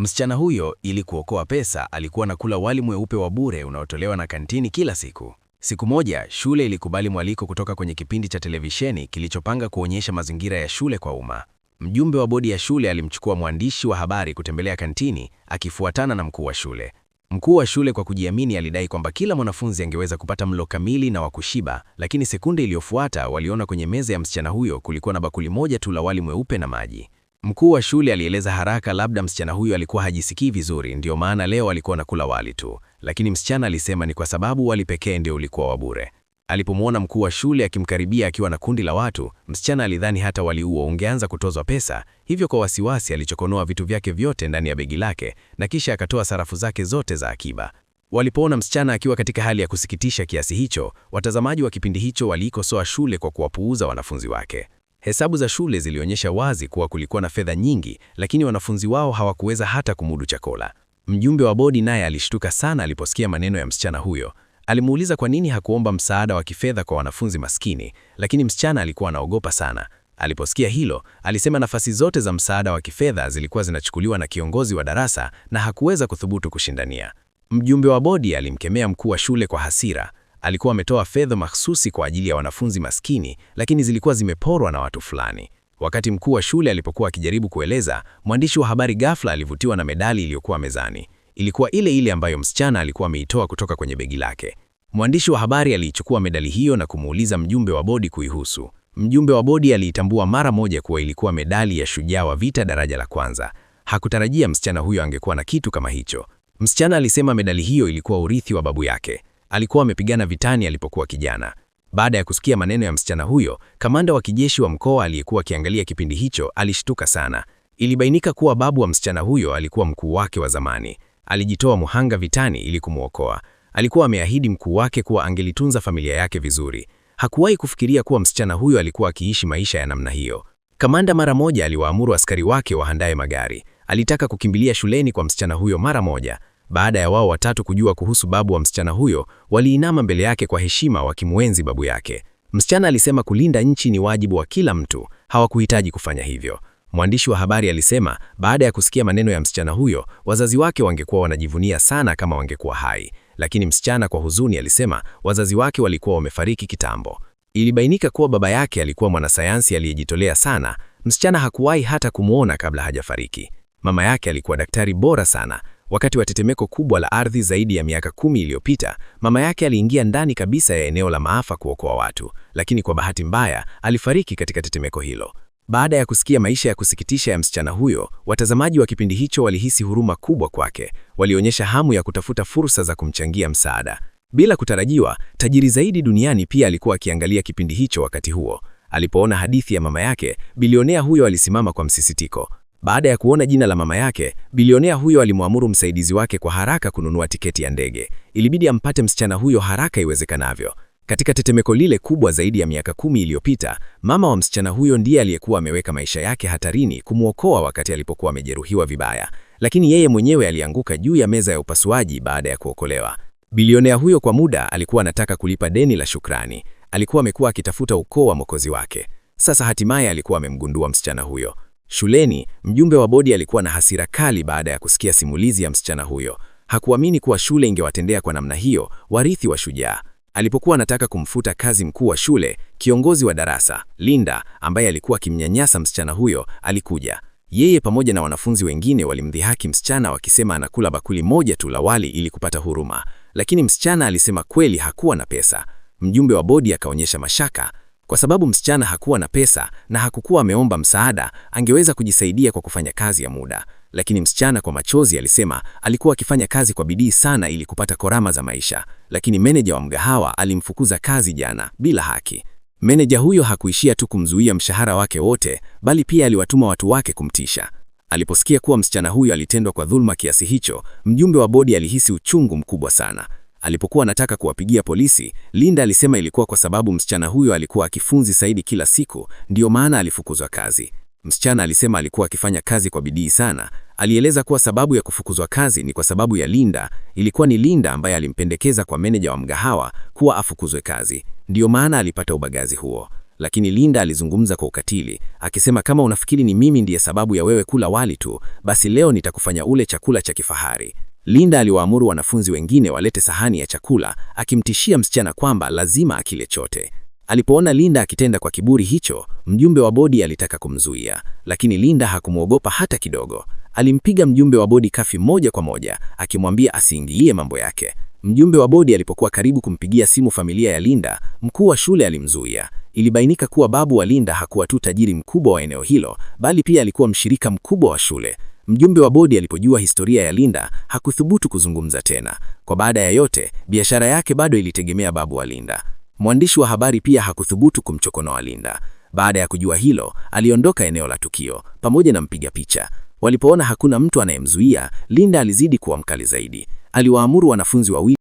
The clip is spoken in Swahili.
Msichana huyo, ili kuokoa pesa, alikuwa anakula wali mweupe wa bure unaotolewa na kantini kila siku. Siku moja, shule ilikubali mwaliko kutoka kwenye kipindi cha televisheni kilichopanga kuonyesha mazingira ya shule kwa umma. Mjumbe wa bodi ya shule alimchukua mwandishi wa habari kutembelea kantini, akifuatana na mkuu wa shule. Mkuu wa shule kwa kujiamini alidai kwamba kila mwanafunzi angeweza kupata mlo kamili na wa kushiba, lakini sekunde iliyofuata waliona kwenye meza ya msichana huyo kulikuwa na bakuli moja tu la wali mweupe na maji. Mkuu wa shule alieleza haraka labda msichana huyo alikuwa hajisikii vizuri, ndio maana leo alikuwa anakula wali tu, lakini msichana alisema ni kwa sababu wali pekee ndio ulikuwa wa bure. Alipomwona mkuu wa shule akimkaribia akiwa na kundi la watu, msichana alidhani hata wali huo ungeanza kutozwa pesa, hivyo kwa wasiwasi alichokonoa vitu vyake vyote ndani ya begi lake na kisha akatoa sarafu zake zote za akiba. Walipoona msichana akiwa katika hali ya kusikitisha kiasi hicho, watazamaji wa kipindi hicho waliikosoa shule kwa kuwapuuza wanafunzi wake. Hesabu za shule zilionyesha wazi kuwa kulikuwa na fedha nyingi, lakini wanafunzi wao hawakuweza hata kumudu chakula. Mjumbe wa bodi naye alishtuka sana aliposikia maneno ya msichana huyo. Alimuuliza kwa nini hakuomba msaada wa kifedha kwa wanafunzi maskini, lakini msichana alikuwa anaogopa sana. Aliposikia hilo, alisema nafasi zote za msaada wa kifedha zilikuwa zinachukuliwa na kiongozi wa darasa na hakuweza kuthubutu kushindania. Mjumbe wa bodi alimkemea mkuu wa shule kwa hasira. Alikuwa ametoa fedha mahsusi kwa ajili ya wanafunzi maskini, lakini zilikuwa zimeporwa na watu fulani. Wakati mkuu wa shule alipokuwa akijaribu kueleza, mwandishi wa habari ghafla alivutiwa na medali iliyokuwa mezani. Ilikuwa ile ile ambayo msichana alikuwa ameitoa kutoka kwenye begi lake. Mwandishi wa habari aliichukua medali hiyo na kumuuliza mjumbe wa bodi kuihusu. Mjumbe wa bodi aliitambua mara moja kuwa ilikuwa medali ya shujaa wa vita daraja la kwanza. Hakutarajia msichana huyo angekuwa na kitu kama hicho. Msichana alisema medali hiyo ilikuwa urithi wa babu yake. Alikuwa amepigana vitani alipokuwa kijana. Baada ya kusikia maneno ya msichana huyo, kamanda wa kijeshi wa mkoa aliyekuwa akiangalia kipindi hicho alishtuka sana. Ilibainika kuwa babu wa msichana huyo alikuwa mkuu wake wa zamani. Alijitoa muhanga vitani ili kumuokoa. Alikuwa ameahidi mkuu wake kuwa angelitunza familia yake vizuri. Hakuwahi kufikiria kuwa msichana huyo alikuwa akiishi maisha ya namna hiyo. Kamanda mara moja aliwaamuru askari wake waandae magari. Alitaka kukimbilia shuleni kwa msichana huyo mara moja. Baada ya wao watatu kujua kuhusu babu wa msichana huyo, waliinama mbele yake kwa heshima wakimuenzi babu yake. Msichana alisema kulinda nchi ni wajibu wa kila mtu, hawakuhitaji kufanya hivyo. Mwandishi wa habari alisema baada ya kusikia maneno ya msichana huyo, wazazi wake wangekuwa wanajivunia sana kama wangekuwa hai. Lakini msichana kwa huzuni alisema wazazi wake walikuwa wamefariki kitambo. Ilibainika kuwa baba yake alikuwa mwanasayansi aliyejitolea sana. Msichana hakuwahi hata kumuona kabla hajafariki. Mama yake alikuwa daktari bora sana. Wakati wa tetemeko kubwa la ardhi zaidi ya miaka 10 iliyopita, mama yake aliingia ndani kabisa ya eneo la maafa kuokoa watu, lakini kwa bahati mbaya alifariki katika tetemeko hilo. Baada ya kusikia maisha ya kusikitisha ya msichana huyo, watazamaji wa kipindi hicho walihisi huruma kubwa kwake. Walionyesha hamu ya kutafuta fursa za kumchangia msaada. Bila kutarajiwa, tajiri zaidi duniani pia alikuwa akiangalia kipindi hicho wakati huo. Alipoona hadithi ya mama yake, bilionea huyo alisimama kwa msisitiko. Baada ya kuona jina la mama yake, bilionea huyo alimwamuru msaidizi wake kwa haraka kununua tiketi ya ndege. Ilibidi ampate msichana huyo haraka iwezekanavyo. Katika tetemeko lile kubwa zaidi ya miaka 10 iliyopita, mama wa msichana huyo ndiye aliyekuwa ameweka maisha yake hatarini kumuokoa wakati alipokuwa amejeruhiwa vibaya. Lakini yeye mwenyewe alianguka juu ya meza ya upasuaji baada ya kuokolewa. Bilionea huyo kwa muda alikuwa anataka kulipa deni la shukrani. Alikuwa amekuwa akitafuta ukoo wa mwokozi wake. Sasa hatimaye alikuwa amemgundua msichana huyo. Shuleni, mjumbe wa bodi alikuwa na hasira kali baada ya kusikia simulizi ya msichana huyo. Hakuamini kuwa shule ingewatendea kwa namna hiyo warithi wa shujaa. Alipokuwa anataka kumfuta kazi mkuu wa shule, kiongozi wa darasa, Linda, ambaye alikuwa akimnyanyasa msichana huyo, alikuja. Yeye pamoja na wanafunzi wengine walimdhihaki msichana wakisema anakula bakuli moja tu la wali ili kupata huruma. Lakini msichana alisema kweli hakuwa na pesa. Mjumbe wa bodi akaonyesha mashaka. Kwa sababu msichana hakuwa na pesa na hakukuwa ameomba msaada, angeweza kujisaidia kwa kufanya kazi ya muda. Lakini msichana kwa machozi alisema alikuwa akifanya kazi kwa bidii sana ili kupata korama za maisha. Lakini meneja wa mgahawa alimfukuza kazi jana bila haki. Meneja huyo hakuishia tu kumzuia mshahara wake wote, bali pia aliwatuma watu wake kumtisha. Aliposikia kuwa msichana huyo alitendwa kwa dhulma kiasi hicho, mjumbe wa bodi alihisi uchungu mkubwa sana. Alipokuwa anataka kuwapigia polisi, Linda alisema ilikuwa kwa sababu msichana huyo alikuwa akifunzi zaidi kila siku, ndio maana alifukuzwa kazi. Msichana alisema alikuwa akifanya kazi kwa bidii sana. Alieleza kuwa sababu ya kufukuzwa kazi ni kwa sababu ya Linda. Ilikuwa ni Linda ambaye alimpendekeza kwa meneja wa mgahawa kuwa afukuzwe kazi. Ndio maana alipata ubagazi huo. lakini Linda alizungumza kwa ukatili, akisema kama unafikiri ni mimi ndiye sababu ya wewe kula wali tu, basi leo nitakufanya ule chakula cha kifahari. Linda aliwaamuru wanafunzi wengine walete sahani ya chakula, akimtishia msichana kwamba lazima akile chote. Alipoona Linda akitenda kwa kiburi hicho, mjumbe wa bodi alitaka kumzuia, lakini Linda hakumwogopa hata kidogo. Alimpiga mjumbe wa bodi kafi moja kwa moja, akimwambia asiingilie mambo yake. Mjumbe wa bodi alipokuwa karibu kumpigia simu familia ya Linda, mkuu wa shule alimzuia. Ilibainika kuwa babu wa Linda hakuwa tu tajiri mkubwa wa eneo hilo, bali pia alikuwa mshirika mkubwa wa shule. Mjumbe wa bodi alipojua historia ya Linda, hakuthubutu kuzungumza tena. Kwa baada ya yote, biashara yake bado ilitegemea babu wa Linda. Mwandishi wa habari pia hakuthubutu kumchokonoa Linda. Baada ya kujua hilo, aliondoka eneo la tukio pamoja na mpiga picha. Walipoona hakuna mtu anayemzuia, Linda alizidi kuwa mkali zaidi. Aliwaamuru wanafunzi wawili